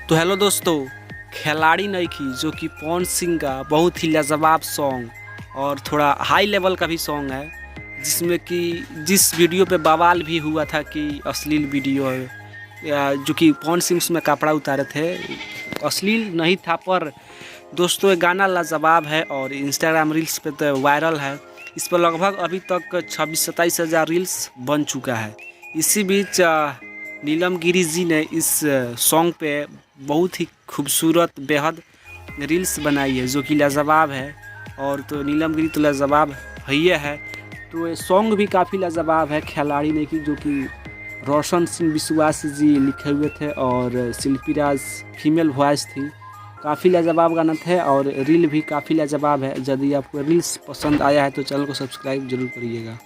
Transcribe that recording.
तो हेलो दोस्तों, खिलाड़ी नईखी जो कि पवन सिंह का बहुत ही लाजवाब सॉन्ग और थोड़ा हाई लेवल का भी सॉन्ग है, जिसमें कि जिस वीडियो पे बवाल भी हुआ था कि अश्लील वीडियो है, जो कि पवन सिंह उसमें कपड़ा उतारे थे। अश्लील नहीं था, पर दोस्तों ये गाना लाजवाब है और इंस्टाग्राम रील्स पे तो वायरल है। इस पर लगभग अभी तक 26-27 हज़ार रील्स बन चुका है। इसी बीच नीलम गिरी जी ने इस सॉन्ग पे बहुत ही खूबसूरत बेहद रील्स बनाई है, जो कि लाजवाब है। और तो नीलम गिरी तो लाजवाब ही है, तो ये सॉन्ग भी काफ़ी लाजवाब है। खिलाड़ी ने की, जो कि रोशन सिंह विश्वास जी लिखे हुए थे और शिल्पी राज फीमेल वॉइस थी। काफ़ी लाजवाब गाना थे और रील भी काफ़ी लाजवाब है। यदि आपको रील्स पसंद आया है तो चैनल को सब्सक्राइब जरूर करिएगा।